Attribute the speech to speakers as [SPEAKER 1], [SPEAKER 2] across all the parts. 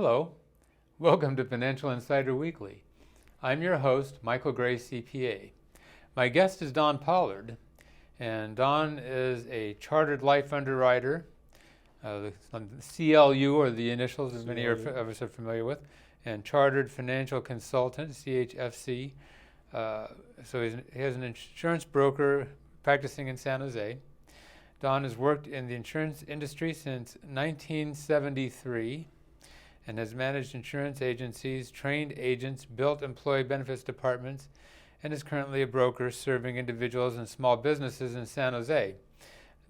[SPEAKER 1] Hello, welcome to Financial Insider Weekly. I'm your host, Michael Gray, CPA. My guest is Don Pollard, and Don is a chartered life underwriter, the CLU, or the initials, as many of us are familiar with, and chartered financial consultant, CHFC. So he has an insurance broker practicing in San Jose. Don has worked in the insurance industry since 1973 and has managed insurance agencies, trained agents, built employee benefits departments, and is currently a broker serving individuals and small businesses in San Jose.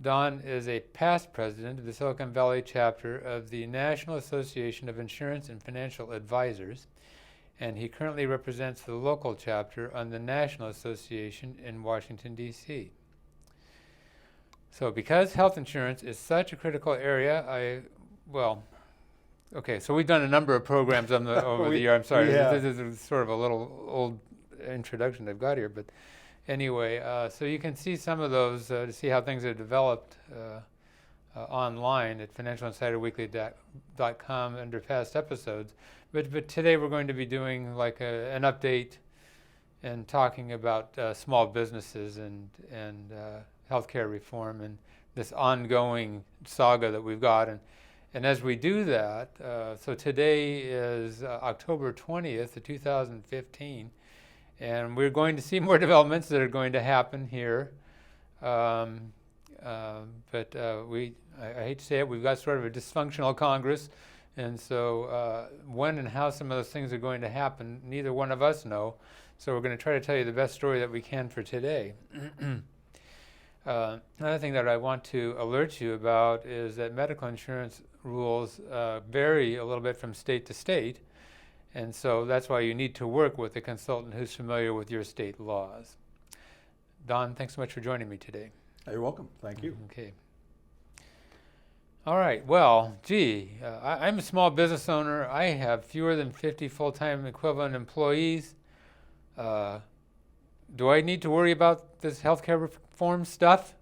[SPEAKER 1] Don is a past president of the Silicon Valley chapter of the National Association of Insurance and Financial Advisors, and he currently represents the local chapter on the National Association in Washington, D.C. So because health insurance is such a critical area, so we've done a number of programs over the year. I'm sorry, this is sort of a little old introduction I've got here, but anyway, so you can see some of those to see how things are developed online at financialinsiderweekly.com under past episodes. But today we're going to be doing like an update and talking about small businesses and healthcare reform and this ongoing saga that we've got. And as we do that, so today is October 20th of 2015, and we're going to see more developments that are going to happen here. I hate to say it, we've got sort of a dysfunctional Congress, and so when and how some of those things are going to happen, neither one of us know. So we're going to try to tell you the best story that we can for today. Another thing that I want to alert you about is that medical insurance rules vary a little bit from state to state, and so that's why you need to work with a consultant who's familiar with your state laws. Don, thanks so much for joining me today.
[SPEAKER 2] You're welcome. Thank you.
[SPEAKER 1] Okay. All right. Well, I'm a small business owner. I have fewer than 50 full-time equivalent employees. Do I need to worry about this healthcare reform stuff?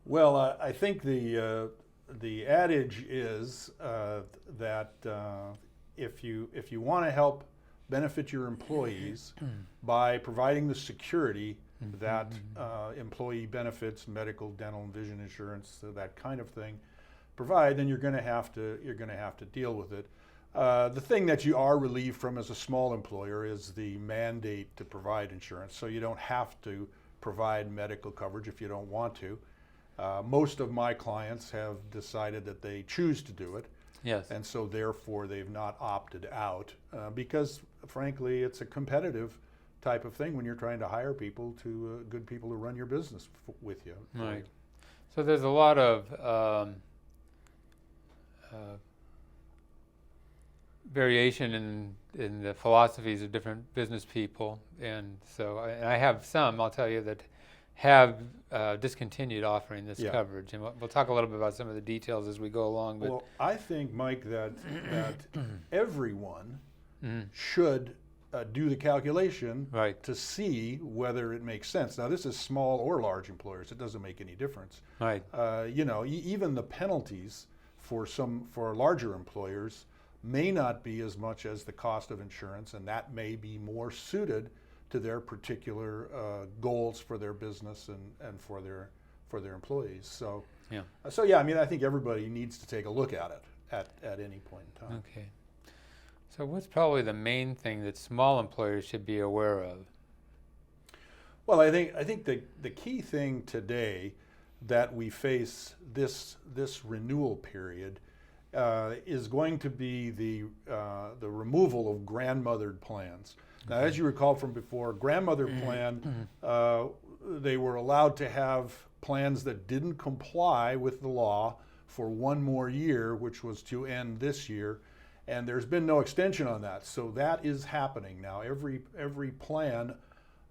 [SPEAKER 2] Well, I think the adage is that if you want to help benefit your employees by providing the security that employee benefits, medical, dental, and vision insurance, that kind of thing, provide, then you're going to have to deal with it. The thing that you are relieved from as a small employer is the mandate to provide insurance, so you don't have to provide medical coverage if you don't want to. Most of my clients have decided that they choose to do it.
[SPEAKER 1] Yes.
[SPEAKER 2] And so therefore they've not opted out because frankly it's a competitive type of thing when you're trying to hire people good people to run your business with you.
[SPEAKER 1] Right. So there's a lot of variation in the philosophies of different business people, and so I have some, I'll tell you, that have discontinued offering this coverage, and we'll talk a little bit about some of the details as we go along. But
[SPEAKER 2] well, I think, Mike, that everyone should do the calculation to see whether it makes sense. Now, this is small or large employers; it doesn't make any difference.
[SPEAKER 1] Right.
[SPEAKER 2] Even the penalties for larger employers may not be as much as the cost of insurance, and that may be more suited to their particular goals for their business and for their employees. So, I think everybody needs to take a look at it at any point in time.
[SPEAKER 1] Okay. So what's probably the main thing that small employers should be aware of?
[SPEAKER 2] Well, I think the key thing today that we face this renewal period is going to be the removal of grandmothered plans. Now, as you recall from before, grandmother plan, they were allowed to have plans that didn't comply with the law for one more year, which was to end this year, and there's been no extension on that. So that is happening now. Every plan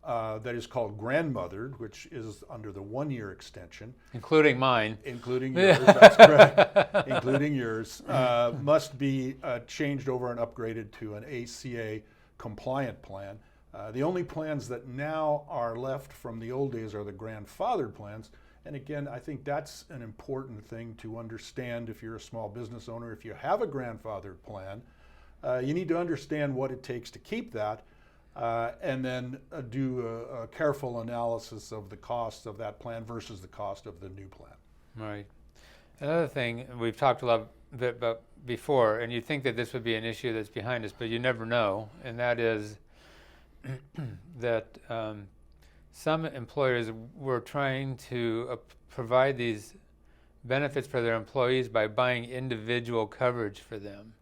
[SPEAKER 2] that is called grandmothered, which is under the 1-year extension.
[SPEAKER 1] Including mine.
[SPEAKER 2] Including yours, that's correct. Including yours, must be changed over and upgraded to an ACA compliant plan. The only plans that now are left from the old days are the grandfathered plans, And again, I think that's an important thing to understand if you're a small business owner. If you have a grandfathered plan, you need to understand what it takes to keep that, and then do a careful analysis of the cost of that plan versus the cost of the new plan.
[SPEAKER 1] Right. Another thing we've talked a lot bit about before, and you'd think that this would be an issue that's behind us, but you never know, and that is that some employers were trying to provide these benefits for their employees by buying individual coverage for them.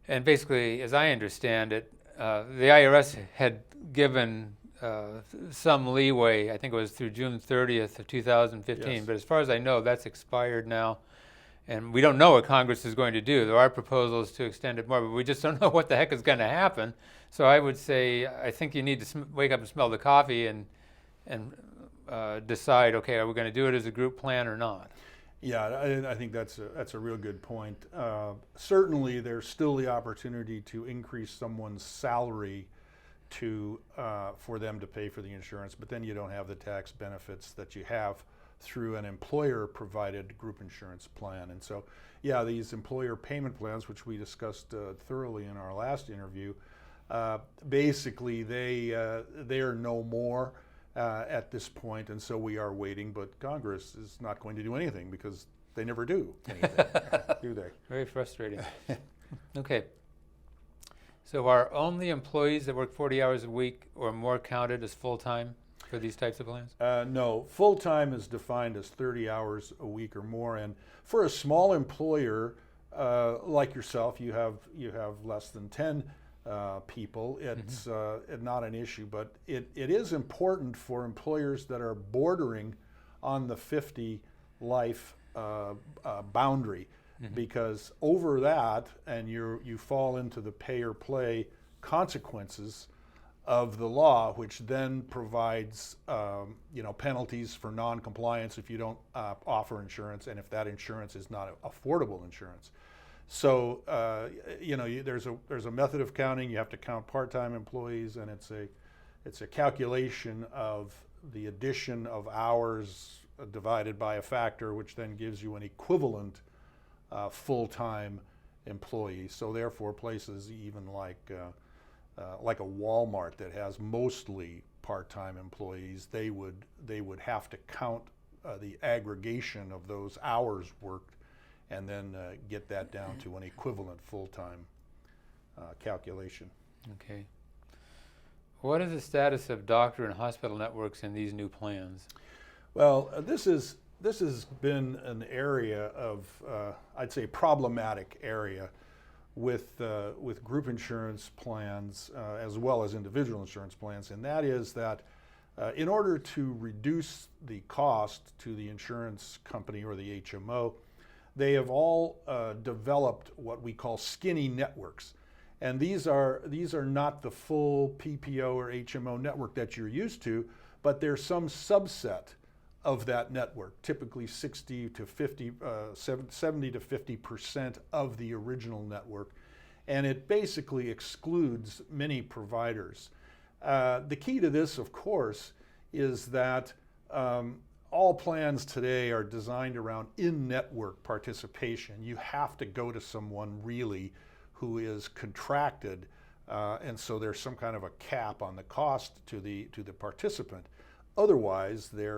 [SPEAKER 1] And basically, as I understand it, the IRS had given some leeway. I think it was through June 30th of 2015.
[SPEAKER 2] Yes.
[SPEAKER 1] But as far as I know, that's expired now. And we don't know what Congress is going to do. There are proposals to extend it more, but we just don't know what the heck is going to happen. So I would say I think you need to wake up and smell the coffee and decide, okay, are we going to do it as a group plan or not?
[SPEAKER 2] Yeah, I think that's a real good point. Certainly, there's still the opportunity to increase someone's salary for them to pay for the insurance, but then you don't have the tax benefits that you have through an employer-provided group insurance plan. And so, yeah, these employer payment plans, which we discussed thoroughly in our last interview, basically they are no more at this point, and so we are waiting, but Congress is not going to do anything because they never do anything, do they?
[SPEAKER 1] Very frustrating. Okay. So are only employees that work 40 hours a week or more counted as full-time for these types of plans?
[SPEAKER 2] No, full-time is defined as 30 hours a week or more, and for a small employer like yourself, you have less than 10 people, it's not an issue, but it is important for employers that are bordering on the 50 life boundary, because over that, and you fall into the pay or play consequences of the law, which then provides penalties for non-compliance if you don't offer insurance, and if that insurance is not affordable insurance. So there's a method of counting. You have to count part-time employees, and it's a calculation of the addition of hours divided by a factor, which then gives you an equivalent full-time employee. So therefore, places even like a Walmart that has mostly part-time employees, they would have to count the aggregation of those hours worked, and then get that down to an equivalent full-time calculation.
[SPEAKER 1] Okay. What is the status of doctor and hospital networks in these new plans?
[SPEAKER 2] Well, this has been an area of, I'd say, problematic area with group insurance plans as well as individual insurance plans, and that is that in order to reduce the cost to the insurance company or the HMO, they have all developed what we call skinny networks. And these are not the full PPO or HMO network that you're used to, but there's some subset of that network, typically 70 to 50% of the original network. And it basically excludes many providers. The key to this, of course, is that all plans today are designed around in-network participation. You have to go to someone really who is contracted, and so there's some kind of a cap on the cost to the participant. Otherwise, they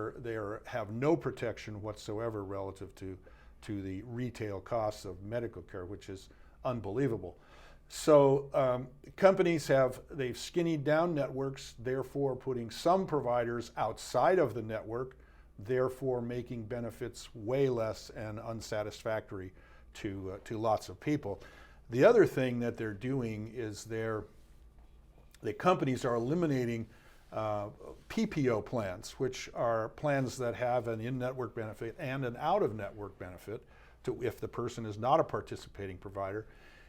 [SPEAKER 2] have no protection whatsoever relative to the retail costs of medical care, which is unbelievable. So companies they've skinnied down networks, therefore putting some providers outside of the network, therefore making benefits way less and unsatisfactory to lots of people. The other thing that they're doing is the companies are eliminating PPO plans, which are plans that have an in-network benefit and an out-of-network benefit if the person is not a participating provider.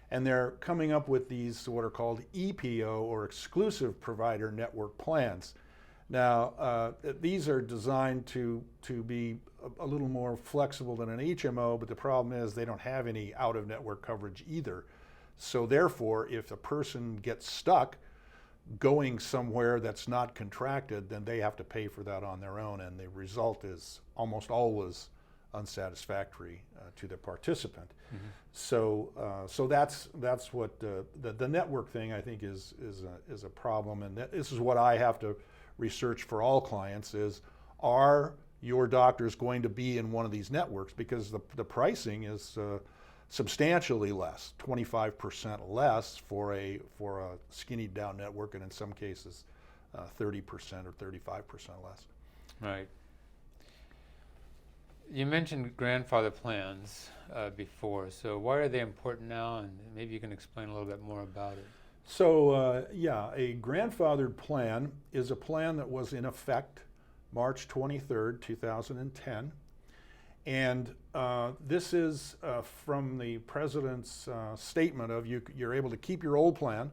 [SPEAKER 2] And they're coming up with these what are called EPO, or exclusive provider network plans. Now, these are designed to be a little more flexible than an HMO, but the problem is they don't have any out-of-network coverage either. So therefore, if a person gets stuck, going somewhere that's not contracted, then they have to pay for that on their own, and the result is almost always unsatisfactory to the participant.
[SPEAKER 1] Mm-hmm.
[SPEAKER 2] So that's what the network thing I think is a problem, and this is what I have to research for all clients: is are your doctors going to be in one of these networks? Because the pricing is substantially less, 25% less for a skinny down network, and in some cases 30% or 35% less.
[SPEAKER 1] Right. You mentioned grandfather plans before, so why are they important now? And maybe you can explain a little bit more about it.
[SPEAKER 2] So yeah, a grandfathered plan is a plan that was in effect March 23rd, 2010. And this is from the president's statement of you're able to keep your old plan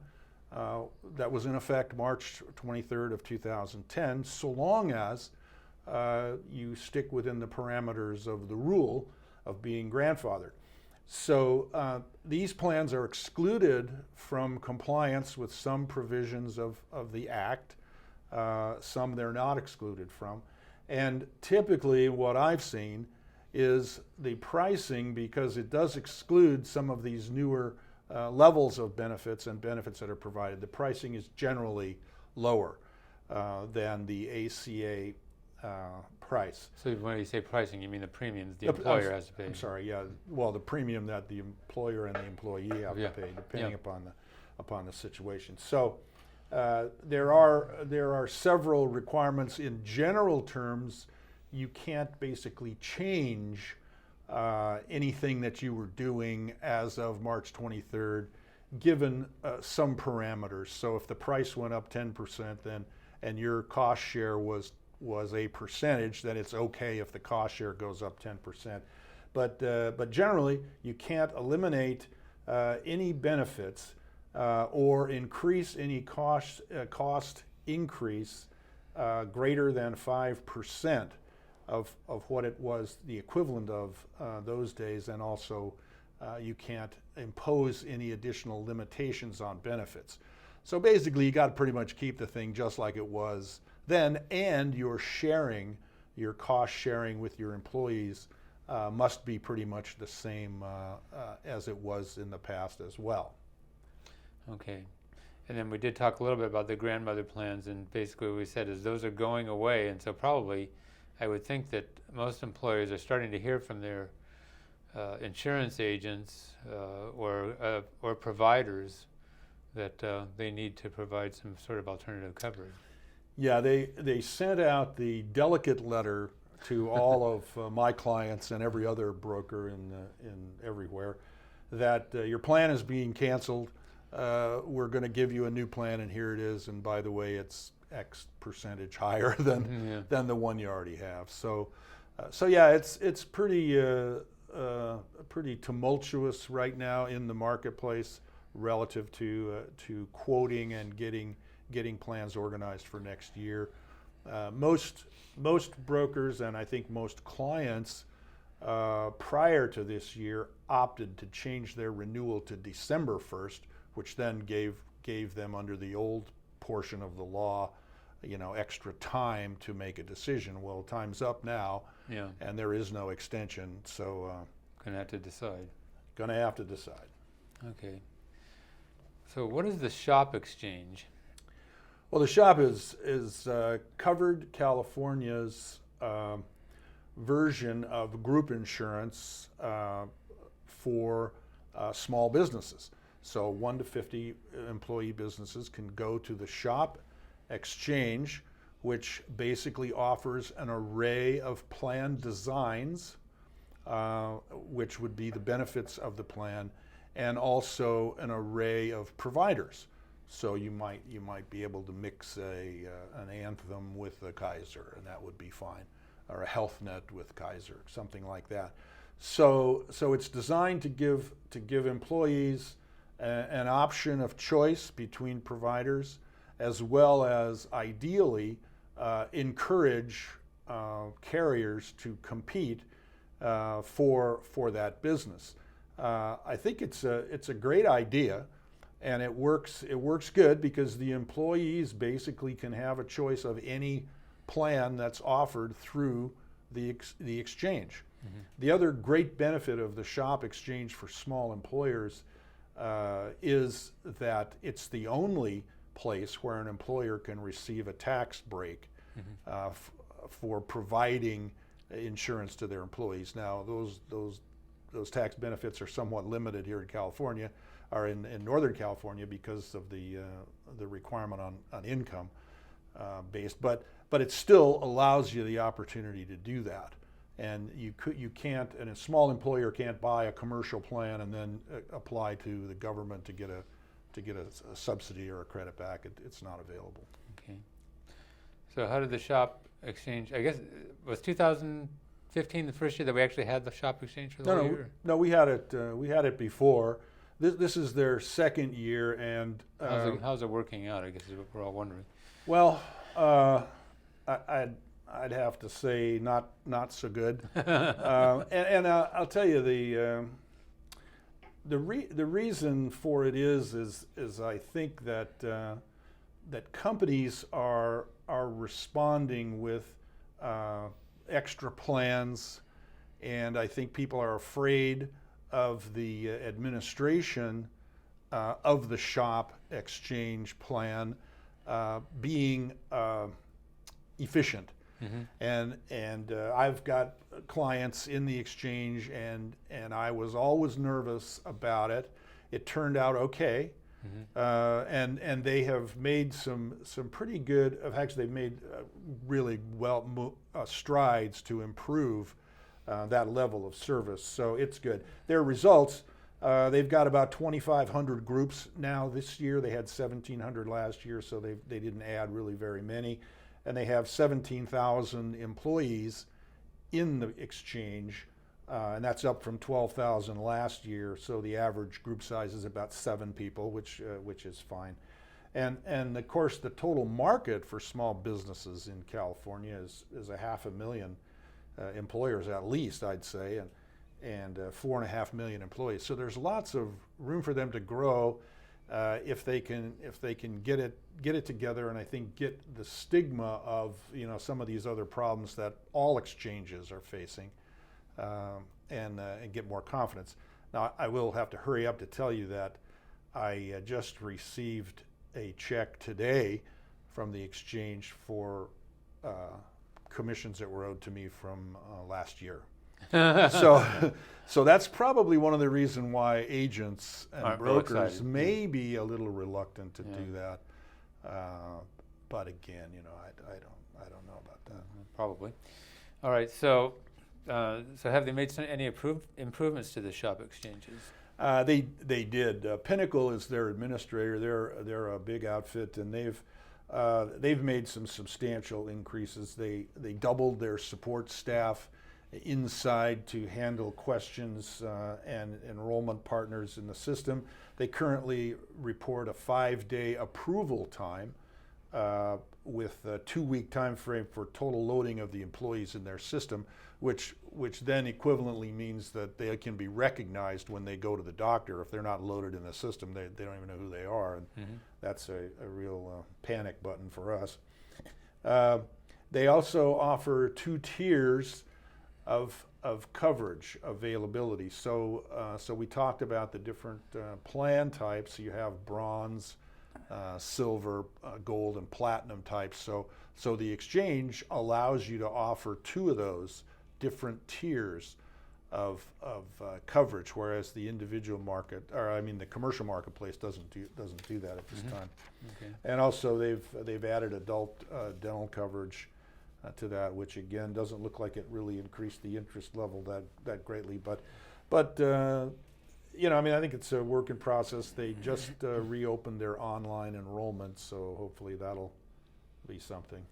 [SPEAKER 2] that was in effect March 23rd of 2010, so long as you stick within the parameters of the rule of being grandfathered. So these plans are excluded from compliance with some provisions of the Act. Some they're not excluded from. And typically what I've seen is the pricing, because it does exclude some of these newer levels of benefits and benefits that are provided, the pricing is generally lower than the ACA price.
[SPEAKER 1] So when you say pricing, you mean the premiums the employer has to pay?
[SPEAKER 2] I'm sorry, yeah. Well, the premium that the employer and the employee have to pay, depending upon the situation. So there are several requirements. In general terms, you can't basically change anything that you were doing as of March 23rd, given some parameters. So if the price went up 10%, then and your cost share was a percentage, then it's okay if the cost share goes up 10%. But generally, you can't eliminate any benefits or increase any cost increase greater than 5% of what it was the equivalent of those days, and also you can't impose any additional limitations on benefits. So basically, you got to pretty much keep the thing just like it was then, and your cost sharing with your employees must be pretty much the same as it was in the past as well.
[SPEAKER 1] Okay. And then we did talk a little bit about the grandmother plans, and basically what we said is those are going away, and so probably I would think that most employers are starting to hear from their insurance agents or providers that they need to provide some sort of alternative coverage.
[SPEAKER 2] Yeah, they sent out the delicate letter to all of my clients and every other broker in everywhere that your plan is being canceled. We're going to give you a new plan, and here it is. And by the way, it's X percentage higher than the one you already have. So yeah, it's pretty tumultuous right now in the marketplace relative to quoting and getting plans organized for next year. Most brokers, and I think most clients prior to this year, opted to change their renewal to December 1st, which then gave them, under the old portion of the law, extra time to make a decision. Well, time's up now, and there is no extension, so
[SPEAKER 1] Gonna have to decide.
[SPEAKER 2] Gonna have to decide.
[SPEAKER 1] Okay. So what is the SHOP exchange?
[SPEAKER 2] Well, the SHOP is Covered California's version of group insurance for small businesses. So 1 to 50 employee businesses can go to the SHOP exchange, which basically offers an array of plan designs, which would be the benefits of the plan, and also an array of providers. So you might be able to mix an Anthem with a Kaiser, and that would be fine, or a Health Net with Kaiser, something like that. So it's designed to give employees an option of choice between providers, as well as ideally encourage carriers to compete for that business. I think it's a great idea. and it works good because the employees basically can have a choice of any plan that's offered through the exchange. The other great benefit of the shop exchange for small employers is that it's the only place where an employer can receive a tax break for providing insurance to their employees. Now, those tax benefits are somewhat limited here in California, or in Northern California, because of the requirement on income based. But it still allows you the opportunity to do that. And you can't, and a small employer can't buy a commercial plan and then apply to the government to get a subsidy or a credit back. It's not available.
[SPEAKER 1] Okay. So how did the shop exchange? I guess was 2015 the first year that we actually had the shop exchange for the whole year?
[SPEAKER 2] No, we had it before. This is their second year, and
[SPEAKER 1] how's it working out? I guess is what we're all wondering.
[SPEAKER 2] Well, I'd have to say not so good, and I'll tell you the reason for it is I think that companies are responding with extra plans, and I think people are afraid of the administration of the shop exchange plan being efficient. And I've got clients in the exchange, and I was always nervous about it. It turned out okay, and they have made some pretty good. Actually, they've made really strides to improve that level of service. So it's good. Their results. They've got about 2,500 groups now this year. They had 1,700 last year, so they didn't add really very many. And they have 17,000 employees in the exchange, and that's up from 12,000 last year. So the average group size is about 7 people, which is fine. And of course, the total market for small businesses in California is 500,000 employers at least, I'd say, and 4.5 million employees. So there's lots of room for them to grow if they can get it together, and I think get the stigma of some of these other problems that all exchanges are facing, and get more confidence. Now, I will have to hurry up to tell you that I just received a check today from the exchange for commissions that were owed to me from last year. So that's probably one of the reasons why agents and brokers may be a little reluctant to do that. But again, I don't know about that.
[SPEAKER 1] Probably. All right. So have they made any improvements to the shop exchanges?
[SPEAKER 2] They did. Pinnacle is their administrator. They're a big outfit, and they've made some substantial increases. They doubled their support staff inside to handle questions and enrollment partners in the system. They currently report a 5-day approval time with a 2-week time frame for total loading of the employees in their system, which then equivalently means that they can be recognized when they go to the doctor. If they're not loaded in the system, they don't even know who they are, and that's a real panic button for us. They also offer 2 tiers of coverage availability. So we talked about the different plan types. You have bronze, silver, gold, and platinum types. So the exchange allows you to offer 2 of those different tiers of coverage, whereas the individual market, the commercial marketplace doesn't do that at this time.
[SPEAKER 1] Okay.
[SPEAKER 2] And also they've added adult dental coverage to that, which again doesn't look like it really increased the interest level that greatly, but I think it's a work in process. They just reopened their online enrollment, so hopefully that'll be something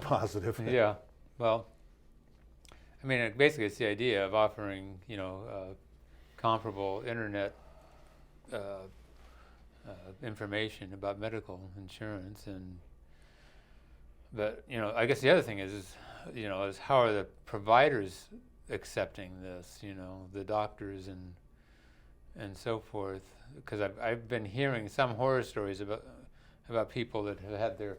[SPEAKER 2] positive.
[SPEAKER 1] Yeah, well, basically it's the idea of offering comparable internet information about medical insurance. But I guess the other thing is how are the providers accepting this? The doctors and so forth. Because I've been hearing some horror stories about people that have had their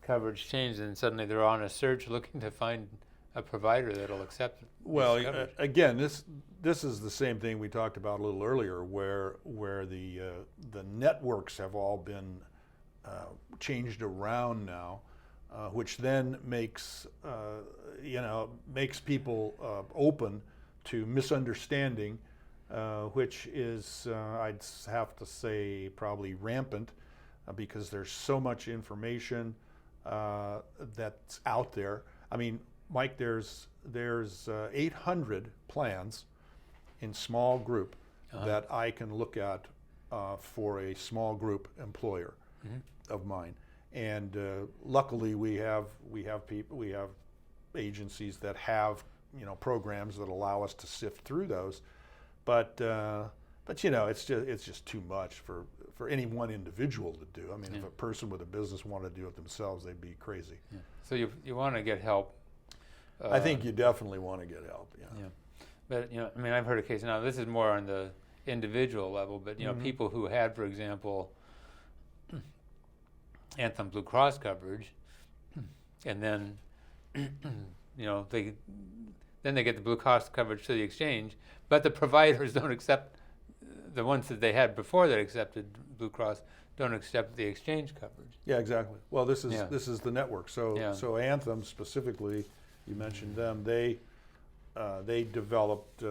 [SPEAKER 1] coverage changed, and suddenly they're on a search looking to find a provider that'll accept.
[SPEAKER 2] Well, again, this is the same thing we talked about a little earlier, where the networks have all been changed around now, which then makes makes people open to misunderstanding, which is I'd have to say probably rampant, because there's so much information that's out there. I mean, Mike, there's 800 plans in small group that I can look at for a small group employer of mine, and luckily we have agencies that have programs that allow us to sift through those, but it's just too much for any one individual to do. I mean, if a person with a business wanted to do it themselves, they'd be crazy.
[SPEAKER 1] Yeah. So you want to get help.
[SPEAKER 2] I think you definitely want to get help. Yeah.
[SPEAKER 1] But I mean, I've heard of cases. Now, this is more on the individual level, but people who had, for example, Anthem Blue Cross coverage, and then they get the Blue Cross coverage through the exchange, but the providers don't accept the ones that they had before that accepted Blue Cross don't accept the exchange coverage.
[SPEAKER 2] Yeah, exactly. Well, this is the network. So Anthem specifically, you mentioned them. They developed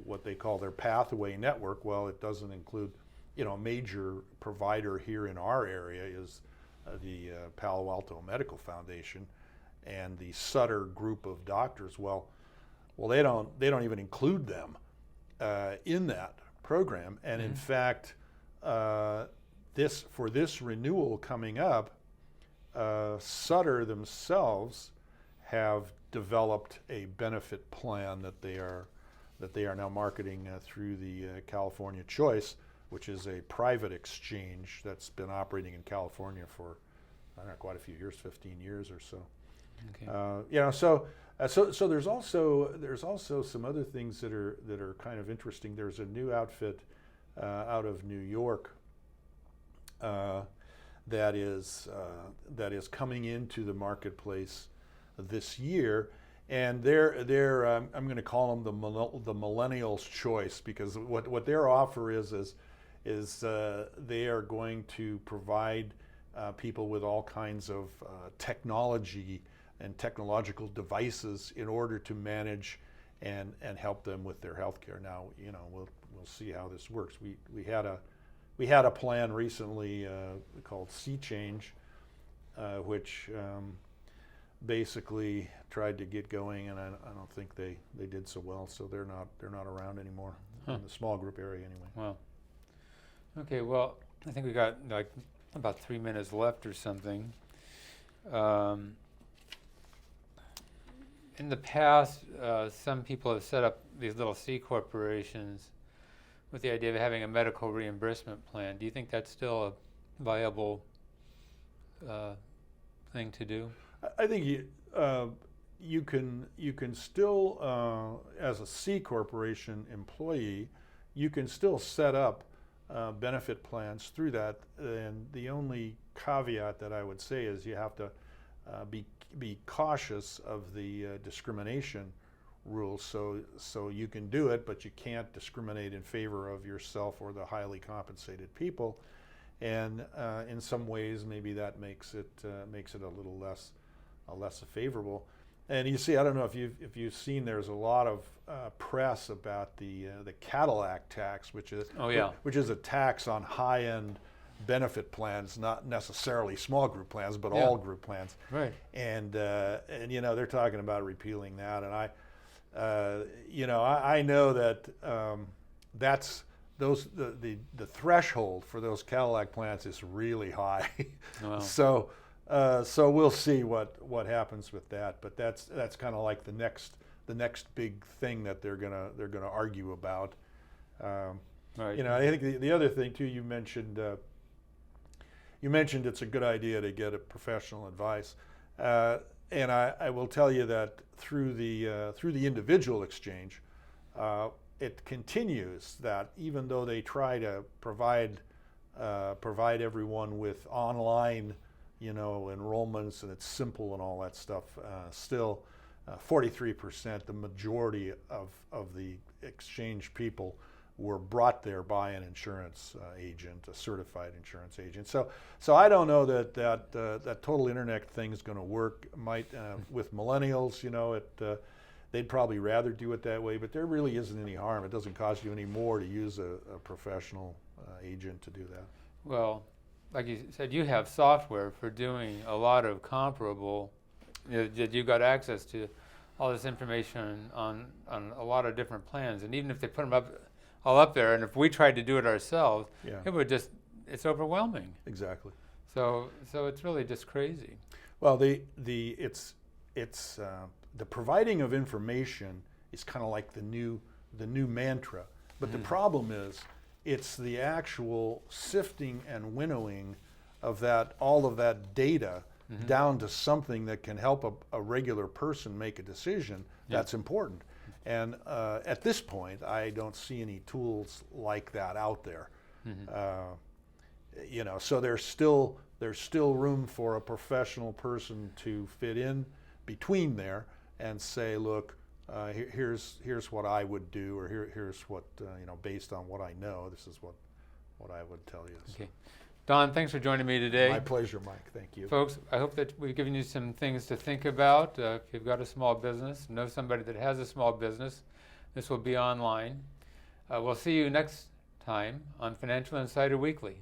[SPEAKER 2] what they call their pathway network. Well, it doesn't include, a major provider here in our area is the Palo Alto Medical Foundation and the Sutter group of doctors. Well, they don't even include them in that program. And in fact, this renewal coming up, Sutter themselves have developed a benefit plan that they are now marketing through the California Choice, which is a private exchange that's been operating in California for quite a few years, 15 years or so. Okay. So there's also some other things that are kind of interesting. There's a new outfit out of New York that is coming into the marketplace this year, and they're I'm going to call them the millennials' choice, because what their offer is they are going to provide people with all kinds of technology and technological devices in order to manage and help them with their health care. Now, we'll see how this works. We had a plan recently called Sea Change, which basically tried to get going, and I don't think they did so well. So they're not around anymore in the small group area anyway.
[SPEAKER 1] Wow. Okay. Well, I think we got like about 3 minutes left or something. In the past, some people have set up these little C corporations with the idea of having a medical reimbursement plan. Do you think that's still a viable thing to do?
[SPEAKER 2] I think you can still, as a C corporation employee, you can still set up benefit plans through that. And the only caveat that I would say is you have to be cautious of the discrimination rules. So you can do it, but you can't discriminate in favor of yourself or the highly compensated people. And in some ways, maybe that makes it a little less favorable. And you see, I don't know if you've seen, there's a lot of press about the Cadillac tax, which is a tax on high-end benefit plans, not necessarily small group plans, but all group plans.
[SPEAKER 1] Right.
[SPEAKER 2] And they're talking about repealing that, and I know that that's the threshold for those Cadillac plans is really high. Wow. So we'll see what happens with that, but that's kind of like the next big thing that they're gonna argue about.
[SPEAKER 1] Right.
[SPEAKER 2] I think the other thing too, you mentioned it's a good idea to get a professional advice, and I will tell you that through the individual exchange, it continues that even though they try to provide everyone with online, enrollments, and it's simple and all that stuff, still 43%, the majority of the exchange people, were brought there by an insurance agent, a certified insurance agent. So I don't know that total internet thing is going to work. Might with millennials, they'd probably rather do it that way, but there really isn't any harm. It doesn't cost you any more to use a professional agent to do that.
[SPEAKER 1] Well, like you said, you have software for doing a lot of comparable, that you've got access to all this information on a lot of different plans. And even if they put them all up there, and if we tried to do it ourselves,
[SPEAKER 2] Yeah.
[SPEAKER 1] it's overwhelming.
[SPEAKER 2] Exactly.
[SPEAKER 1] So it's really just crazy.
[SPEAKER 2] Well, the providing of information is kind of like the new mantra, but the problem is it's the actual sifting and winnowing of all of that data down to something that can help a regular person make a decision. That's important. And at this point, I don't see any tools like that out there. So there's still room for a professional person to fit in between there and say, look, here's what I would do, or here's what based on what I know, this is what I would tell you.
[SPEAKER 1] Okay. Don, thanks for joining me today.
[SPEAKER 2] My pleasure, Mike. Thank you.
[SPEAKER 1] Folks, I hope that we've given you some things to think about. If you've got a small business, know somebody that has a small business, this will be online. We'll see you next time on Financial Insider Weekly.